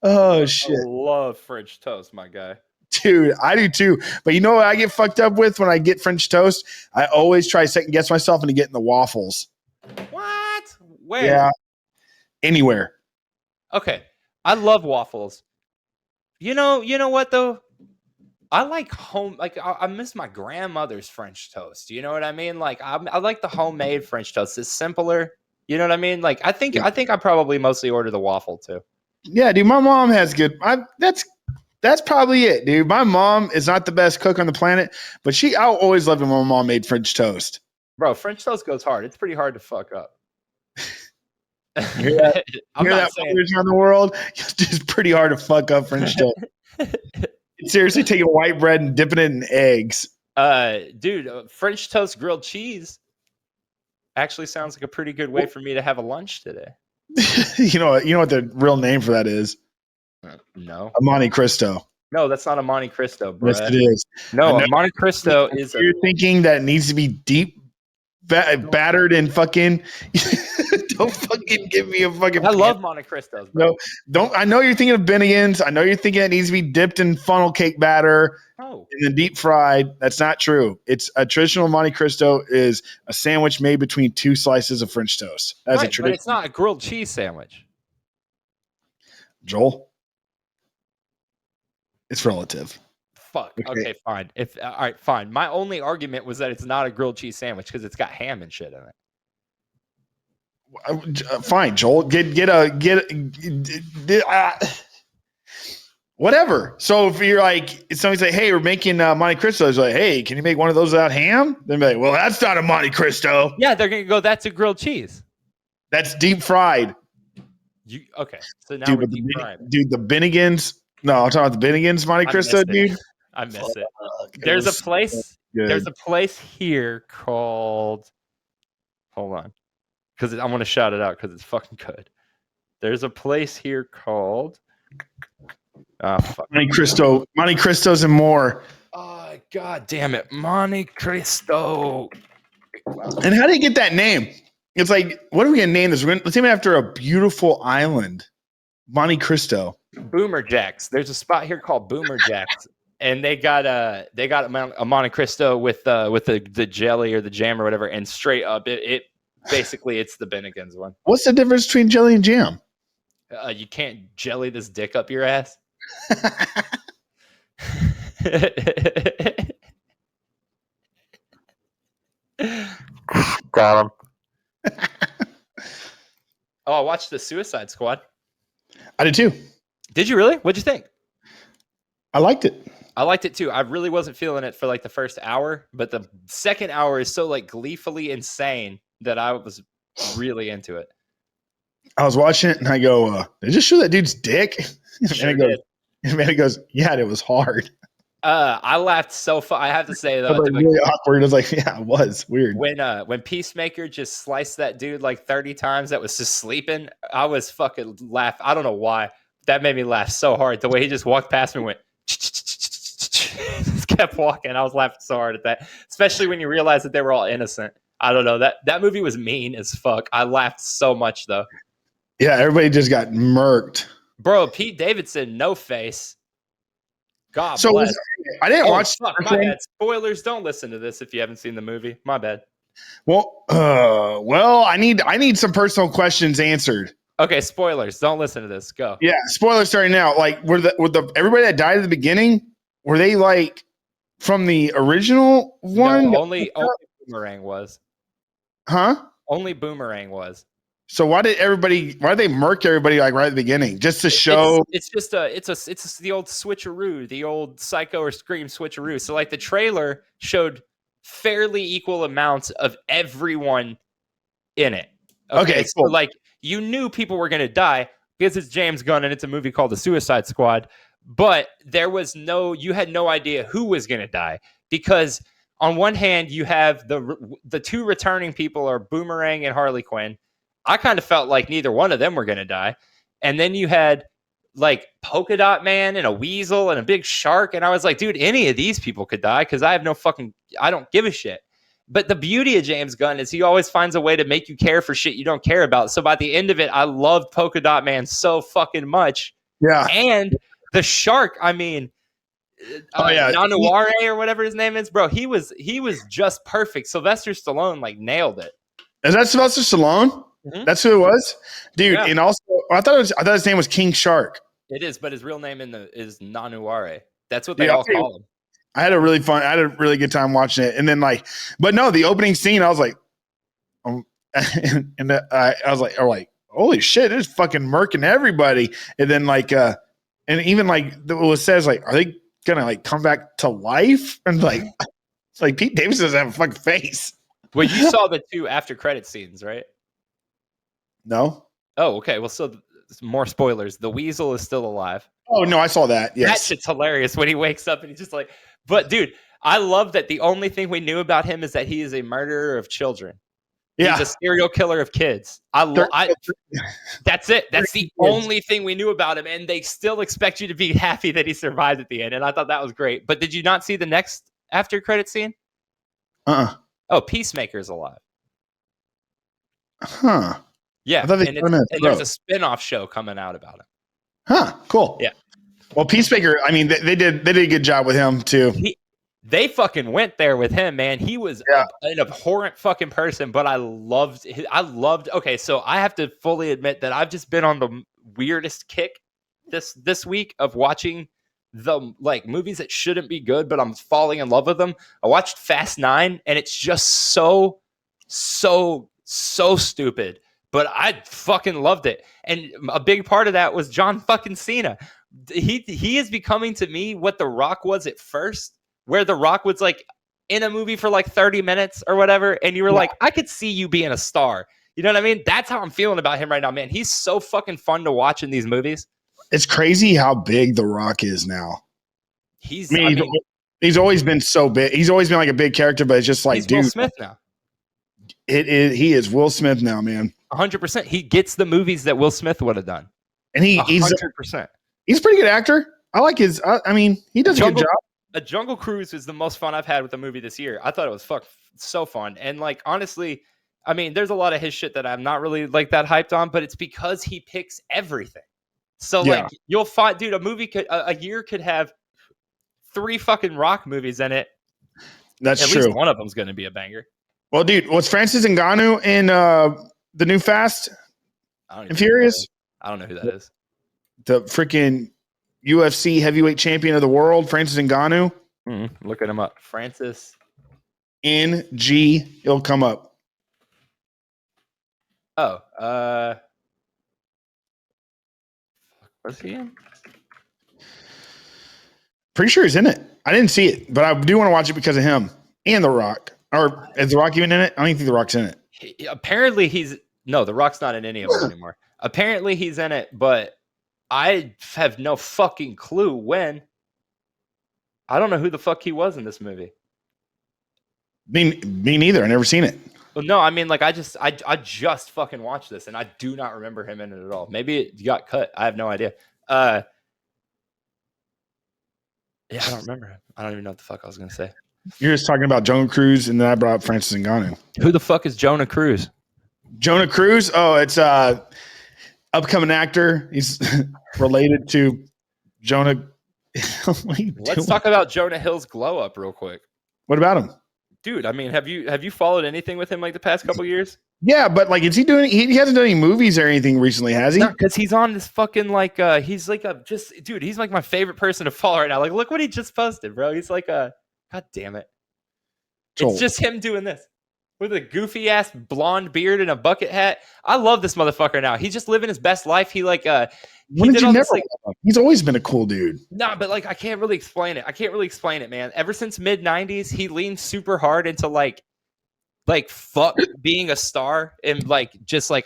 Oh shit! I love French toast, my guy. Dude, I do too. But you know what I get fucked up with when I get French toast? I always try to second guess myself into getting the waffles. What? Where? Yeah, anywhere. Okay, I love waffles. You know what though? I like home. Like I miss my grandmother's French toast. You know what I mean? Like I like the homemade French toast. It's simpler. You know what I mean? Like I think I probably mostly order the waffle too. Yeah, dude. My mom has good. That's probably it, dude. My mom is not the best cook on the planet, but I always loved when my mom made French toast. Bro, French toast goes hard. It's pretty hard to fuck up. You hear that? I'm hear not that saying around the world. It's pretty hard to fuck up French toast. Seriously, taking white bread and dipping it in eggs. Dude, French toast grilled cheese actually sounds like a pretty good way for me to have a lunch today. You know what the real name for that is? No. A Monte Cristo. No, that's not a Monte Cristo, bro. Yes, it is. No, a Monte Cristo is. You're thinking that it needs to be deep, battered, and fucking. Don't fucking give me a fucking. I love Monte Cristos, bro. No, don't. I know you're thinking of Bennigan's. I know you're thinking it needs to be dipped in funnel cake batter and then deep fried. That's not true. It's a traditional Monte Cristo is a sandwich made between two slices of French toast. That's a tradition. But it's not a grilled cheese sandwich. Joel. It's relative. Fuck. Okay, fine. All right, fine. My only argument was that it's not a grilled cheese sandwich because it's got ham and shit in it. Fine, Joel. Whatever. So if you're like, somebody say, "Hey, we're making Monte Cristos," like, "Hey, can you make one of those without ham?" Then be like, "Well, that's not a Monte Cristo." Yeah, they're gonna go. That's a grilled cheese. That's deep fried. Okay? So now we're deep fried. Dude, the Bennigan's. No, I'm talking about the Bennigan's Monte Cristo, dude. I miss it. There's a place. There's a place here called. Hold on, because I want to shout it out because it's fucking good. There's a place here called. Monte Cristo, Monte Cristos and more. Oh, god damn it, Monte Cristo. And how do you get that name? It's like, what are we gonna name this? Let's name it after a beautiful island, Monte Cristo. Boomer Jacks. There's a spot here called Boomer Jacks, and they got a Monte Cristo with the jelly or the jam or whatever, and straight up it basically it's the Bennigan's one. What's the difference between jelly and jam? You can't jelly this dick up your ass. Got him. Oh, I watched the Suicide Squad. I did too. Did you really? What'd you think? I liked it. I liked it too. I really wasn't feeling it for like the first hour, but the second hour is so like gleefully insane that I was really into it. I was watching it and I go, they just show that dude's dick. Sure and it goes, yeah, it was hard. I laughed so far. I have to say though, it was really awkward. It was like, yeah, it was weird. When Peacemaker just sliced that dude like 30 times that was just sleeping, I was fucking laughing. I don't know why. That made me laugh so hard. The way he just walked past me and went, just kept walking. I was laughing so hard at that, especially when you realize that they were all innocent. I don't know. That movie was mean as fuck. I laughed so much though. Yeah, everybody just got murked. Bro, Pete Davidson, no face. God so bless. I didn't watch. Fuck, my bad. Spoilers. Don't listen to this if you haven't seen the movie. My bad. Well, I need some personal questions answered. Okay, spoilers. Don't listen to this. Go. Yeah, spoilers starting now. Like, were everybody that died at the beginning? Were they like from the original one? No, only Boomerang was. Huh? Only Boomerang was. So why did they murk everybody like right at the beginning? Just to show it's the old switcheroo, the old Psycho or Scream switcheroo. So like the trailer showed fairly equal amounts of everyone in it. Okay, cool. So like you knew people were gonna die because it's James Gunn and it's a movie called The Suicide Squad, but you had no idea who was gonna die because on one hand you have the two returning people are Boomerang and Harley Quinn. I kind of felt like neither one of them were going to die. And then you had like Polka Dot Man and a weasel and a big shark. And I was like, dude, any of these people could die because I don't give a shit. But the beauty of James Gunn is he always finds a way to make you care for shit you don't care about. So by the end of it, I loved Polka Dot Man so fucking much. Yeah. And the shark, I mean, Nanuare or whatever his name is, bro, he was just perfect. Sylvester Stallone like nailed it. Is that Sylvester Stallone? Mm-hmm. That's who it was, dude. Yeah. And also, I thought his name was King Shark. It is, but his real name is Nanuare. That's what they all call him. I had a really good time watching it. And then but no, the opening scene, I was like, I was like, holy shit, it's fucking murking everybody. And then and even it says are they gonna come back to life? And it's like Pete Davidson doesn't have a fucking face. Well, you saw the 2 after credit scenes, right? No. Oh, okay. Well, so more spoilers. The Weasel is still alive. Oh no, I saw that. Yes. That shit's hilarious when he wakes up and he's just like, but dude, I love that the only thing we knew about him is that he is a murderer of children. Yeah. He's a serial killer of kids. That's it. That's the only thing we knew about him. And they still expect you to be happy that he survived at the end. And I thought that was great. But did you not see the next after credit scene? Oh, Peacemaker's alive. Huh. Yeah. And there's a spin-off show coming out about him. Huh. Cool. Yeah. Well, Peacemaker, I mean, they did a good job with him too. They fucking went there with him, man. He was an abhorrent fucking person, but I loved. Okay, so I have to fully admit that I've just been on the weirdest kick this week of watching the movies that shouldn't be good, but I'm falling in love with them. I watched Fast 9, and it's just so stupid, but I fucking loved it. And a big part of that was John fucking Cena. He is becoming to me what The Rock was at first. Where The Rock was in a movie for 30 minutes or whatever, and you were I could see you being a star. You know what I mean? That's how I'm feeling about him right now, man. He's so fucking fun to watch in these movies. It's crazy how big The Rock is now. He's always been so big. He's always been a big character, but it's just he's dude. Will Smith now. He is Will Smith now, man. 100%. He gets the movies that Will Smith would have done. And he's 100%. He's a pretty good actor. I like his. He does a good job. A Jungle Cruise is the most fun I've had with a movie this year. I thought it was so fun. And honestly, I mean, there's a lot of his shit that I'm not really that hyped on, but it's because he picks everything. So you'll find, dude, a year could have 3 fucking Rock movies in it. That's true. At least one of them's going to be a banger. Well, dude, was Francis Ngannou in the new Fast and Furious? I don't know who that is. The freaking UFC heavyweight champion of the world, Francis Ngannou. Looking him up. Francis NG. He'll come up. Oh, was he in? Pretty sure he's in it. I didn't see it, but I do want to watch it because of him and The Rock. Or is The Rock even in it? I don't even think The Rock's in it. Apparently The Rock's not in any of them anymore. Apparently he's in it, but I have no fucking clue when. I don't know who the fuck he was in this movie. Me neither. I never seen it. Well, no, I mean, I just fucking watched this, and I do not remember him in it at all. Maybe it got cut. I have no idea. Yeah, I don't remember him. I don't even know what the fuck I was gonna say. You're just talking about Jonah Cruz, and then I brought up Francis Ngannou. Who the fuck is Jonah Cruz? Jonah Cruz? Oh, it's upcoming actor. He's related to Jonah. Let's talk about Jonah Hill's glow up real quick. What about him? Dude, I mean, have you followed anything with him the past couple years? Yeah, but is he doing? He hasn't done any movies or anything recently, has he? Because he's on this fucking he's dude. He's my favorite person to follow right now. Look what he just posted, bro. He's god damn it. It's just him doing this with a goofy ass blonde beard and a bucket hat. I love this motherfucker now. He's just living his best life. He when did you never? He's always been a cool dude. Nah, but I can't really explain it. Man. Ever since mid-90s, he leaned super hard into fuck being a star and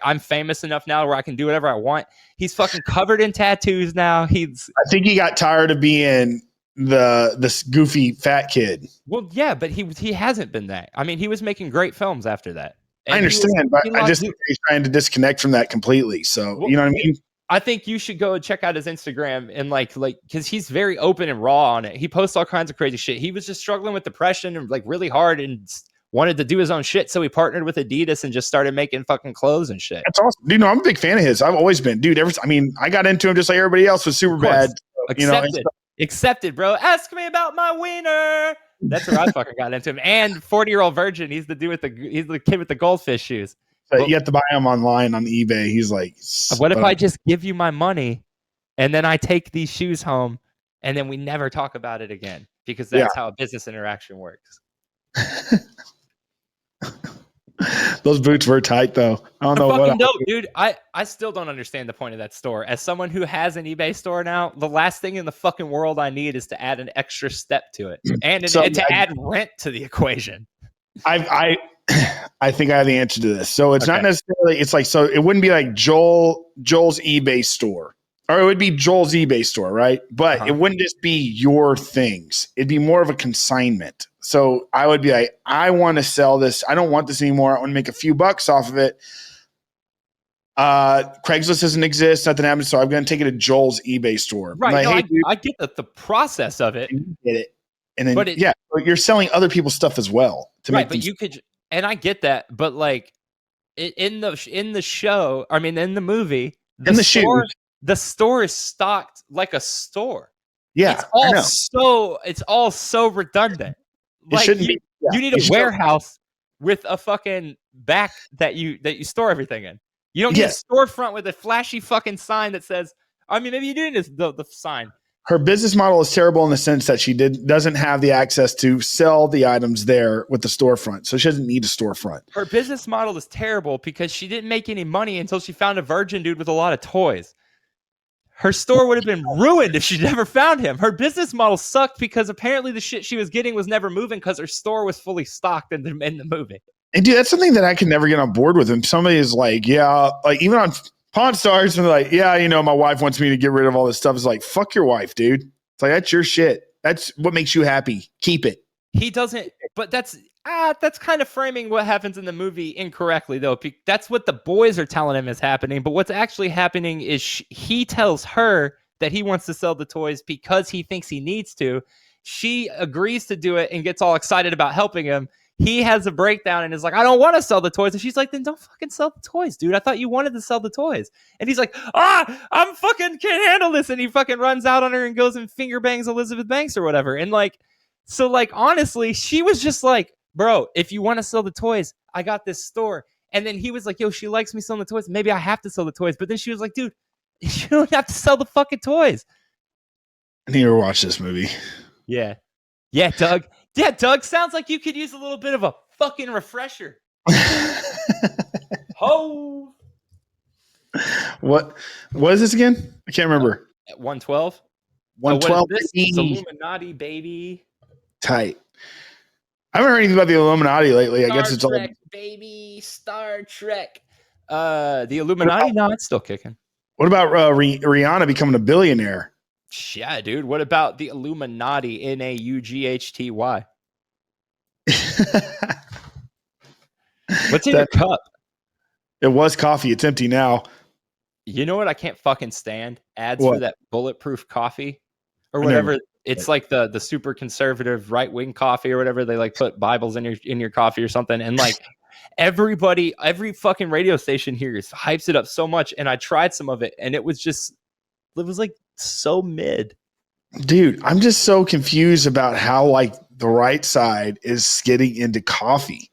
I'm famous enough now where I can do whatever I want. He's fucking covered in tattoos now. I think he got tired of being this goofy fat kid. Well, yeah, but he hasn't been that. I mean, he was making great films after that. I understand, but I just think he's trying to disconnect from that completely. So, you know what I mean? I think you should go and check out his Instagram and because he's very open and raw on it. He posts all kinds of crazy shit. He was just struggling with depression and really hard and wanted to do his own shit. So he partnered with Adidas and just started making fucking clothes and shit. That's awesome. Dude, no, I'm a big fan of his. I've always been, dude. I got into him just like everybody else with Superbad. Accepted, bro. Ask me about my wiener. That's where I fucking got into him. And 40-year-old virgin. He's the kid with the goldfish shoes. But you have to buy him online on eBay. He's what if I just give you my money and then I take these shoes home and then we never talk about it again? because that's how a business interaction works. Those boots were tight, though. I don't know what. Dope, dude. I still don't understand the point of that store. As someone who has an eBay store now, the last thing in the fucking world I need is to add an extra step to it and to add rent to the equation. I think I have the answer to this. So it's not necessarily. It's like, so it wouldn't be like Joel's eBay store, or it would be Joel's eBay store, right? But it wouldn't just be your things. It'd be more of a consignment. So I would be like, I want to sell this. I don't want this anymore. I want to make a few bucks off of it. Craigslist doesn't exist. Nothing happens. So I'm going to take it to Joel's eBay store. Right. Like, no, hey, dude, I get the process of it. You get it. And then, but you're selling other people's stuff as well. But you could, and I get that. But like in the show, I mean, in the movie, the store is stocked like a store. Yeah. It's all so redundant. Like, it shouldn't be. Yeah. You need a warehouse with a fucking back that you store everything in. You don't need a storefront with a flashy fucking sign that says, I mean, maybe you do need the sign. Her business model is terrible in the sense that she doesn't have the access to sell the items there with the storefront. So she doesn't need a storefront. Her business model is terrible because she didn't make any money until she found a virgin dude with a lot of toys. Her store would have been ruined if she never found him. Her business model sucked because apparently the shit she was getting was never moving because her store was fully stocked in the movie. And dude, that's something that I can never get on board with. And somebody is like, like even on Pawn Stars, and they're like, my wife wants me to get rid of all this stuff. It's like, fuck your wife, dude. It's like, that's your shit. That's what makes you happy. Keep it. He doesn't, but that's kind of framing what happens in the movie incorrectly, though. That's what the boys are telling him is happening. But what's actually happening is he tells her that he wants to sell the toys because he thinks he needs to. She agrees to do it and gets all excited about helping him. He has a breakdown and is like, I don't want to sell the toys. And she's like, then don't fucking sell the toys, dude. I thought you wanted to sell the toys. And he's like, I'm fucking can't handle this. And he fucking runs out on her and goes and finger bangs Elizabeth Banks or whatever. And like, so like, honestly, she was just like, bro, if you want to sell the toys, I got this store. And then he was like, yo, she likes me selling the toys. Maybe I have to sell the toys. But then she was like, dude, you don't have to sell the fucking toys. I need to watch this movie. Yeah. Yeah, Doug. Yeah, Doug, sounds like you could use a little bit of a fucking refresher. Ho! What is this again? I can't remember. 112? 112. It's Illuminati, baby. Tight. I haven't heard anything about the Illuminati lately. I guess it's Trek, all baby. Star Trek. The Illuminati? No, it's still kicking. What about Rihanna becoming a billionaire? Yeah, dude. What about the Illuminati? Naughty. What's in your cup? It was coffee. It's empty now. You know what I can't fucking stand? Ads for that Bulletproof Coffee or whatever. It's like the super conservative right wing coffee or whatever. They like put Bibles in your coffee or something. And like every fucking radio station here hypes it up so much. And I tried some of it and it was like so mid. Dude, I'm just so confused about how like the right side is getting into coffee.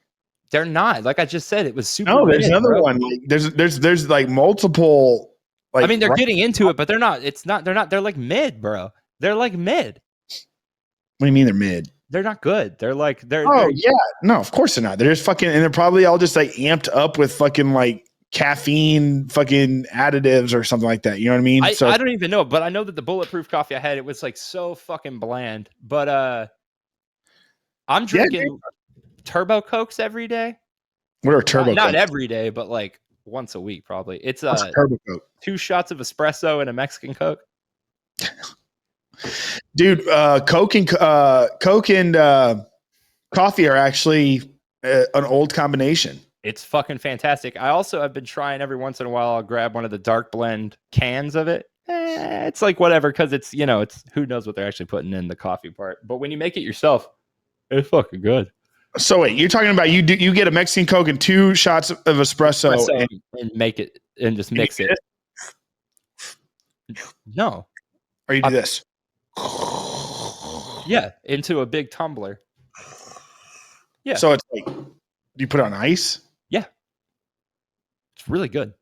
They're not. Like I just said, it was super. No, there's another one. Like, there's like multiple. Like, I mean, they're getting into it, but they're not. It's not. They're not. They're like mid, bro. They're like mid. What do you mean they're mid? They're not good. They're like they're. Oh yeah, no, of course they're not. They're just fucking, and they're probably all just like amped up with fucking like caffeine, fucking additives or something like that. You know what I mean? I don't even know, but I know that the Bulletproof Coffee I had, it was like so fucking bland. But I'm drinking Turbo Cokes every day. What are Turbo Cokes? Not every day, but like once a week probably. It's Turbo Coke? 2 shots of espresso and a Mexican Coke. Dude, Coke and coffee are actually an old combination. It's fucking fantastic. I also have been trying every once in a while. I'll grab one of the dark blend cans of it. It's like whatever, because it's it's who knows what they're actually putting in the coffee part. But when you make it yourself, it's fucking good. So wait, you're talking about you get a Mexican Coke and 2 shots of espresso and make it and just mix it. No, or you do this? Yeah, into a big tumbler. Yeah. So it's like you put it on ice. Yeah, it's really good.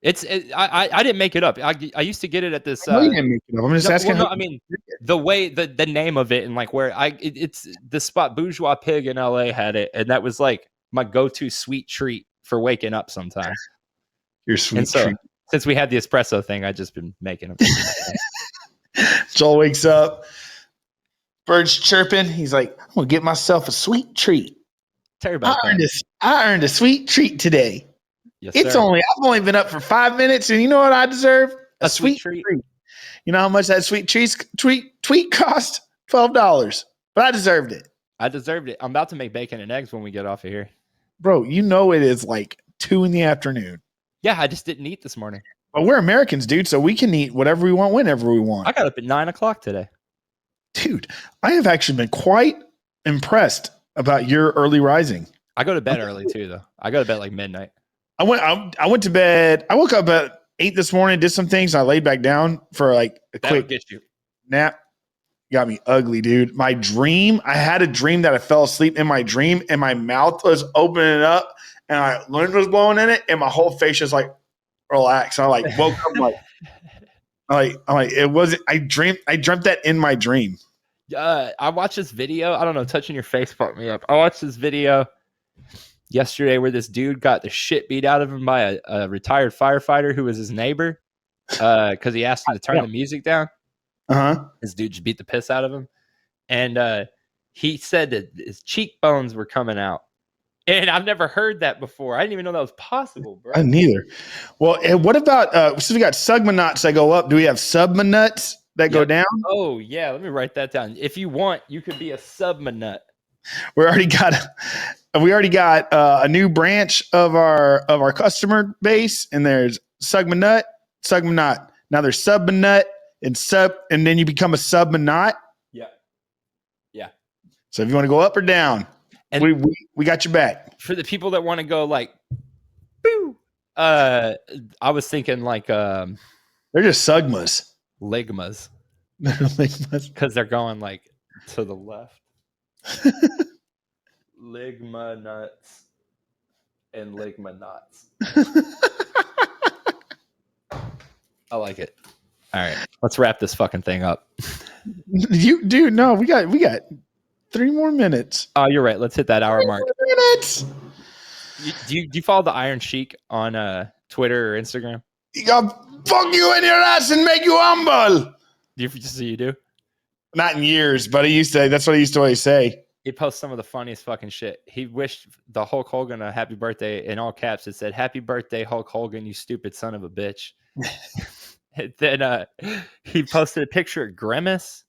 I didn't make it up. I used to get it at this. No, you didn't make it up. I'm just asking. I mean, the way the name of it and like where it's the spot Bourgeois Pig in LA had it, and that was like my go-to sweet treat for waking up sometimes. Your sweet treat. Since we had the espresso thing, I just been making them. Joel wakes up, birds chirping. He's like, I'm gonna get myself a sweet treat. Tell you about that. I earned a sweet treat today. Yes, I've only been up for 5 minutes, and you know what I deserve? A sweet treat. You know how much that sweet tweet cost? $12. But I deserved it. I deserved it. I'm about to make bacon and eggs when we get off of here. Bro, you know it is like 2 p.m. Yeah, I just didn't eat this morning. But we're Americans, dude, so we can eat whatever we want, whenever we want. I got up at 9 o'clock today. Dude, I have actually been quite impressed about your early rising. I go to bed early too, though. I go to bed like midnight. I went to bed. I woke up at 8 this morning, did some things. And I laid back down for like a quick nap. Got me ugly, dude. My dream, I had a dream that I fell asleep in my dream and my mouth was opening up and my wind was blowing in it and my whole face was like relaxed. I like woke up I'm like it wasn't. I dreamt that in my dream. I watched this video. I don't know. Touching your face fucked me up. I watched this video yesterday where this dude got the shit beat out of him by a retired firefighter who was his neighbor because he asked him to turn the music down. This dude just beat the piss out of him, and he said that his cheekbones were coming out. And I've never heard that before. I didn't even know that was possible, bro. I neither. Well, what about so we got Sugmanuts that go up? Do we have Submanuts that go down? Oh yeah, let me write that down. If you want, you could be a Submanut. We already got a new branch of our customer base, and there's Sugmanut. Now there's Submanut and then you become a Submanut. Yeah. So if you want to go up or down, and we got your back. For the people that want to go like, boo. I was thinking like they're just Sugmas. Ligmas. Ligmas. Because they're going like to the left. Ligma nuts and Ligma nuts. I like it. All right, let's wrap this fucking thing up. No, we got 3 more minutes. Oh, you're right. Let's hit that hour mark. Minutes. Do you follow the Iron Sheik on Twitter or Instagram? You got fuck you in your ass and make you humble. You do? Not in years, but that's what I used to always say. He posts some of the funniest fucking shit. He wished the Hulk Hogan a happy birthday in all caps. It said, "Happy birthday, Hulk Hogan, you stupid son of a bitch." And then he posted a picture of Grimace.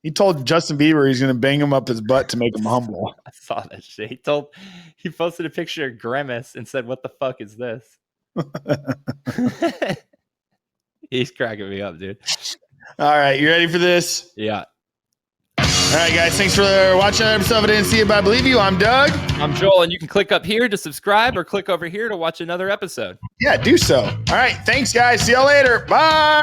He told Justin Bieber he's going to bang him up his butt to make him humble. I saw that shit. He posted a picture of Grimace and said, "What the fuck is this?" He's cracking me up, dude. All right, you ready for this? Yeah. All right, guys, thanks for watching another episode of I Didn't See It, But I Believe You. I'm Doug. I'm Joel, and you can click up here to subscribe or click over here to watch another episode. Yeah, do so. All right, thanks, guys. See y'all later. Bye.